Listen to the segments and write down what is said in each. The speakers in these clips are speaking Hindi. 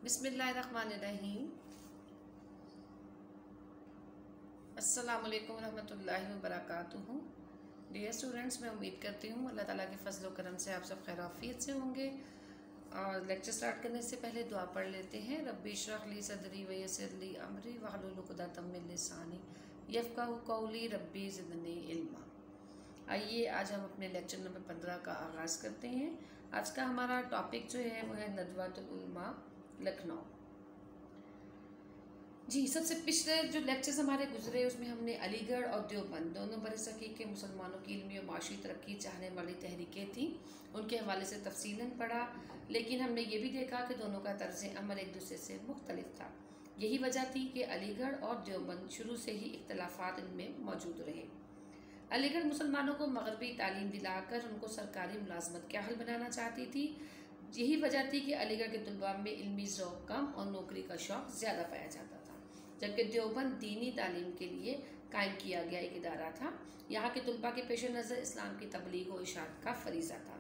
बिस्मिल्लाहिर्रहमानिर्रहीम। अस्सलामुअलैकुम रहमतुल्लाहि व बरकातुहू। डियर स्टूडेंट्स, मैं उम्मीद करती हूँ अल्लाह ताला के फजल व करम से आप सब खैर आफियत से होंगे। और लेक्चर स्टार्ट करने से पहले दुआ पढ़ लेते हैं। रब्बी इश्रह ली सदरी व यस्सिर ली अमरी वहलुल उक़दतम मिन लिसानी यफ़क़हू क़ौली रब्बी ज़िदनी इल्मा। आइए आज हम अपने लेक्चर नंबर 15 का आगाज़ करते हैं। आज का हमारा टॉपिक जो है वो है नदवातुल उलमा लखनऊ। जी, सबसे पिछले जो लेक्चर्स हमारे गुजरे उसमें हमने अलीगढ़ और देवबंद दोनों बरसकी के मुसलमानों की इल्मी और माशी तरक्की चाहने वाली तहरीकें थीं, उनके हवाले से तफसीलन पढ़ा। लेकिन हमने ये भी देखा कि दोनों का तर्ज अमल एक दूसरे से मुख्तलिफ था। यही वजह थी कि अलीगढ़ और देवबंद शुरू से ही इख्तलाफात इनमें मौजूद रहे। अलीगढ़ मुसलमानों को मगरबी तालीम दिलाकर उनको सरकारी मुलाजमत के अहल बनाना चाहती थी। यही वजह थी कि अलीगढ़ के तलबा में इल्मी ज़ौक़ कम और नौकरी का शौक़ ज़्यादा पाया जाता था, जबकि देवबंद दीनी तालीम के लिए कायम किया गया एक इदारा था। यहाँ के तलबा के पेश नज़र इस्लाम की तबलीग और इशाअत का फरीज़ा था।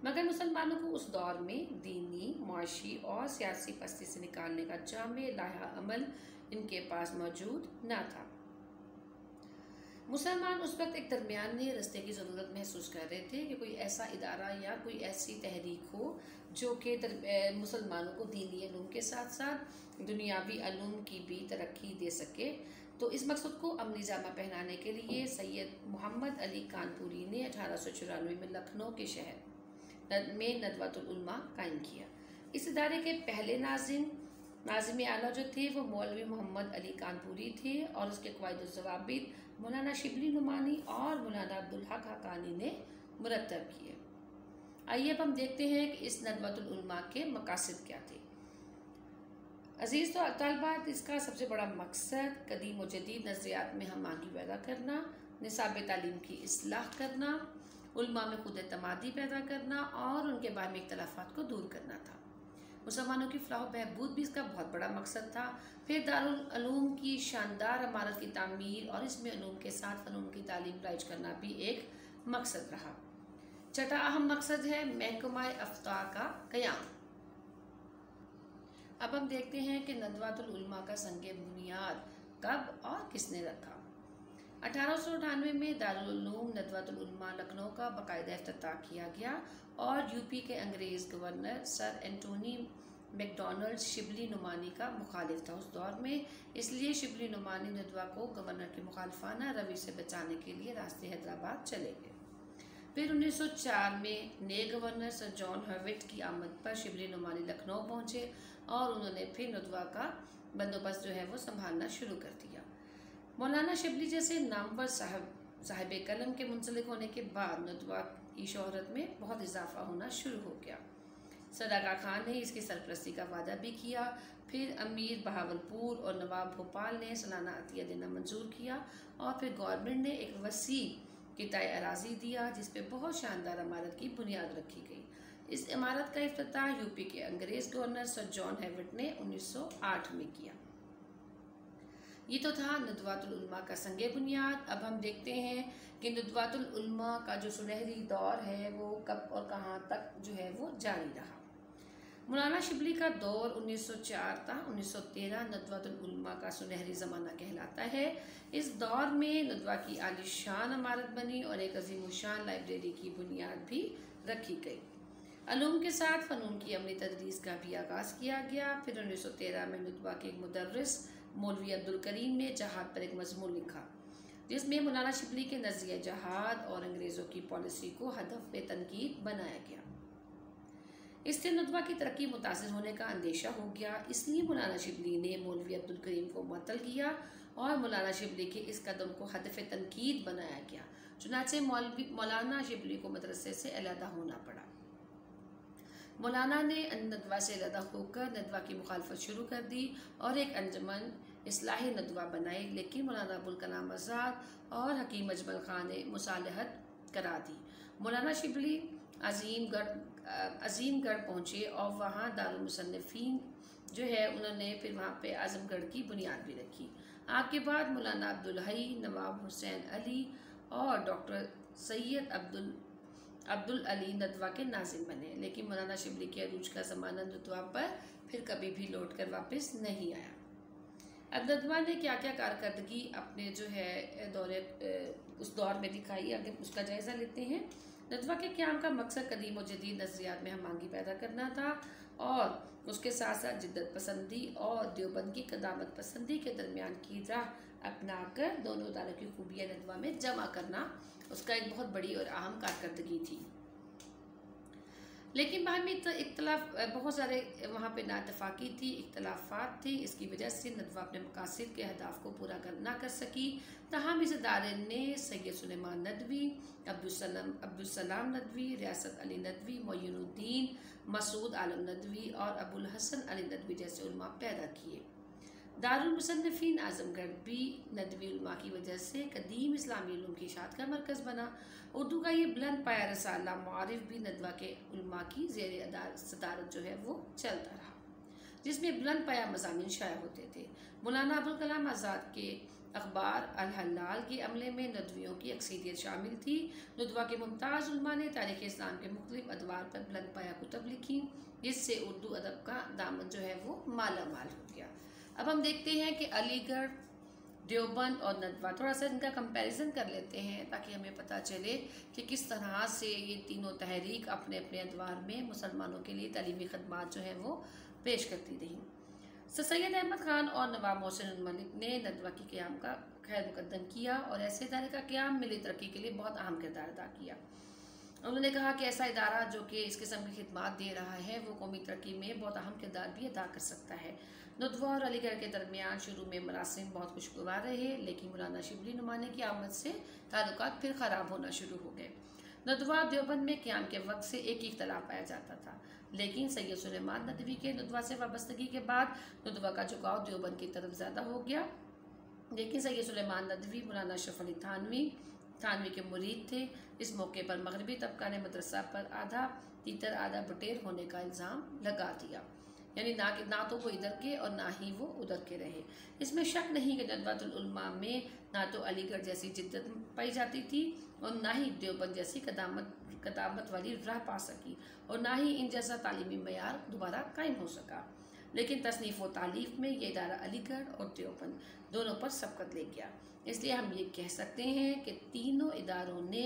मगर मुसलमानों को उस दौर में दीनी, मुआशी और सियासी पस्ती से निकालने का जामे लाहा अमल इनके पास मौजूद न था। मुसलमान उस वक्त एक दरमियाने रस्ते की ज़रूरत महसूस कर रहे थे कि कोई ऐसा इदारा या कोई ऐसी तहरीक हो जो कि मुसलमानों को दीनी इल्म के साथ साथ दुनियावी इल्म की भी तरक्की दे सके। तो इस मकसद को अमली जामा पहनाने के लिए सैयद मोहम्मद अली कानपुरी ने 1894 में लखनऊ के शहर में नदवातुल उलमा कायम किया। इस इदारे के पहले नाज़िम आला जो थे वो मौलवी मोहम्मद अली कानपुरी थे और उसके क़वाइद-उज़-ज़वाबित मौलाना शिबली नुमानी और मौलाना अब्दुल हक हक़ानी ने मुरत्तब किए। आइए अब हम देखते हैं कि इस नदवातुल उलमा के मकासद क्या थे। अज़ीज़ तो तलबात, इसका सबसे बड़ा मकसद कदीम व जदीद नज़रियात में हम आगे पैदा करना, निसाब तालीम की इस्लाह करना, उलमा में खुद एतमादी पैदा करना और उनके बारे में इख्तलाफात को दूर करना था। मुसलमानों की फलाह बहबूद भी इसका बहुत बड़ा मकसद था। फिर दारुल उलूम की शानदार इमारत की तामीर और इसमें उलूम के साथ फ़नून की तालीम राइज करना भी एक मकसद रहा। छठा अहम मकसद है महकमा अफ्ता का क़याम। अब हम देखते हैं कि नदवातुल उलमा का संगे बुनियाद कब और किसने रखा। 1898 में दारुल उलूम नदवातुल उलमा लखनऊ का बाकायदा इफ्तिताह किया गया और यूपी के अंग्रेज़ governor Sir Antony MacDonnell Shibli Numani का मुखालिफ था उस दौर में। इसलिए शिबली नुमानी नदवा को गवर्नर के मुखालफाना रवि से बचाने के लिए रास्ते हैदराबाद चले गए। फिर 1904 में नए गवर्नर सर जॉन हर्विट की आमद पर शिबली नुमानी लखनऊ पहुँचे और उन्होंने फिर नदवा का बंदोबस्त जो है वो संभालना शुरू कर दिया। मौलाना शिबली जैसे नामवर साहिब कलम के मुंसलिक होने के बाद नदवा की शोहरत में बहुत इजाफा होना शुरू हो गया। सर आगा खान ने इसकी सरपरस्ती का वादा भी किया। फिर अमीर बहावलपुर और नवाब भोपाल ने सालाना अतिया देना मंजूर किया और फिर गवर्नमेंट ने एक वसी किताई अराजी दिया जिस पे बहुत शानदार इमारत की बुनियाद रखी गई। इस इमारत का इफ्तिताह यूपी के अंग्रेज़ गवर्नर सर जॉन हैविट ने 1908 में किया। ये तो था नदवातुल उलमा का संगे बुनियाद। अब हम देखते हैं कि नदवातुल उलमा का जो सुनहरी दौर है वो कब और कहाँ तक जो है वो जारी रहा। मौलाना शिबली का दौर 1904 था। 1913 नदवातुल उलमा का सुनहरी ज़माना कहलाता है। इस दौर में नदवा की आलिशान इमारत बनी और एक अज़ीमुशान लाइब्रेरी की बुनियाद भी रखी गई। अलूम के साथ फ़नून की अमली तदरीस का भी आगाज़ किया गया। फिर 1913 में नदवा के एक मुदर्रिस मौलवी अब्दुल करीम ने जहाद पर एक मज़मून लिखा जिसमें मौलाना शिबली के नज़रिए जहाद और अंग्रेज़ों की पॉलिसी को हदफ तनकीद बनाया गया। इससे नदवा की तरक्की मुतासिर होने का अंदेशा हो गया। इसलिए मौलाना शिबली ने मौलवी अब्दुल करीम को मुअत्तल किया और मौलाना शिबली के इस कदम को हदफ तनकीद बनाया गया। चुनाचे मौलाना शिबली को मदरसे से अलहदा होना पड़ा। मौलाना ने नदवा से अलहदा होकर नदवा की मुखालफत शुरू कर दी और एक अंजमन इस्लाही नदवा बनाई, लेकिन मौलाना अबुल कलाम आज़ाद और हकीम अजमल खान ने मुसालहत करा दी। मौलाना शिबली अजीमगढ़ पहुँचे और वहाँ दारुल मुसन्निफ़ीन जो है उन्होंने फिर वहाँ पे आज़मगढ़ की बुनियाद भी रखी। आपके बाद मौलाना अब्दुल हई, नवाब हुसैन अली और डॉक्टर सैयद अब्दुल अब्दुल अली नदवा के नाजिम बने, लेकिन मौलाना शिबली के अरूज का ज़माना नदवा पर फिर कभी भी लौट कर वापस नहीं आया। अब नदवा ने क्या क्या कारकर्दगी अपने जो है उस दौर में दिखाई, आगे उसका जायज़ा लेते हैं। नदवा के क़याम का मकसद कदीम और जदीद नज़रियात में हमांगी पैदा करना था और उसके साथ साथ जिद्दत पसंदी और देवबंद की क़दामत पसंदी के दरमियान की राह अपना कर दोनों इदारों की खूबियाँ नदवा में जमा करना उसका एक बहुत बड़ी और अहम कारकर्दगी थी। लेकिन बाहमी इख्तलाफ बहुत सारे वहाँ पे नाइतफाक़ी थी, इख्तलाफात थे। इसकी वजह से नदवा अपने मकासद के अहदाफ को पूरा ना कर सकी। तहम इस इदारे ने सैयद सुलेमान नदवी, अब्दुलसलाम नदवी, रियासत अली नदवी, मोइनुद्दीन, मसूद आलम नदवी और अबुल हसन अली नदवी जैसे उलमा पैदा किए। दारुल मुसन्निफीन आज़मगढ़ भी नदवी उलमा की वजह से कदीम इस्लामी उलूम की इशाअत का मरकज़ बना। उर्दू का ये बुलंद पाया रसाला मुआरिफ भी नदवा के उलमा की ज़ेर सदारत जो है वो चलता रहा, जिसमें बुलंद पाया मज़ामीन शाया होते थे। मौलाना अबुल कलाम आज़ाद के अखबार अल हलाल के अमले में नदवियों की अक्सरियत शामिल थी। नदवा के मुमताज़ उलमा ने तारीख़ इस्लाम के मुख्तलिफ अदवार पर बुलंद पाया कुतब लिखी, जिससे उर्दू अदब का दामन जो है वो माला माल हो गया। अब हम देखते हैं कि अलीगढ़, देवबंद और नदवा, थोड़ा सा इनका कंपैरिजन कर लेते हैं ताकि हमें पता चले कि किस तरह से ये तीनों तहरीक अपने अपने अदवार में मुसलमानों के लिए तालीमी खदमात जो है वो पेश करती रही। सैयद अहमद ख़ान और नवाब मोहसिन मलिक ने नदवा की क़याम का खैर मुकद्दम किया और ऐसे इदारे का क़याम मिली तरक्की के लिए बहुत अहम किरदार अदा किया। उन्होंने कहा कि ऐसा इदारा जो कि इस किस्म की खिदमात दे रहा है वो कौमी तरक्की में बहुत अहम किरदार भी अदा कर सकता है। नदवा और अलीगढ़ के दरमियान शुरू में मरासिम बहुत खुशगवार रहे, लेकिन मौलाना शिबली नुमाने की आमद से ताल्लुकात फिर ख़राब होना शुरू हो गए। नदवा देवबंद में क़याम के वक्त से एक ही इख्तलाफ पाया जाता था, लेकिन सैयद सुलेमान नदवी के नदवा से वाबस्तगी के बाद नदवा का झुकाव देवबंद की तरफ ज़्यादा हो गया। लेकिन सैयद सुलेमान नदवी मौलाना अशरफ अली थानवी के मुरीद थे। इस मौके पर मगरबी तबका ने मदरसा पर आधा तीतर आधा बटेर होने का इल्ज़ाम लगा दिया, यानी ना तो वो इधर के और ना ही वो उधर के रहे। इसमें शक नहीं कि नदवातुल उलमा में ना तो अलीगढ़ जैसी जिद्दत पाई जाती थी और ना ही देवबंद जैसी कदामत वाली राह पा सकी और ना ही इन जैसा तालीमी मयार दोबारा कायम हो सका। लेकिन तसनीफ़ व तालीफ में ये इदारा अलीगढ़ और देवबंद दोनों पर सबकत ले गया। इसलिए हम ये कह सकते हैं कि तीनों इदारों ने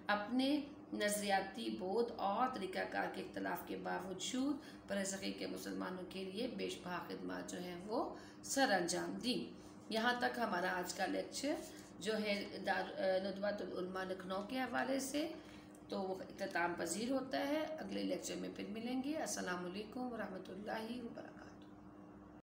अपने नज़रियाती बोध और तरीक़ाकार के इख्तलाफ के बावजूद बरसग़ीर के मुसलमानों के लिए बेशबहा खिदमत जो हैं वो सर अंजाम दी। यहाँ तक हमारा आज का लेक्चर जो है नदवातुल उलमा लखनऊ के हवाले से तो वो इख्तिताम पज़ीर होता है। अगले लेक्चर में फिर मिलेंगे। अस्सलामु अलैकुम व रहमतुल्लाहि व बरकातहू।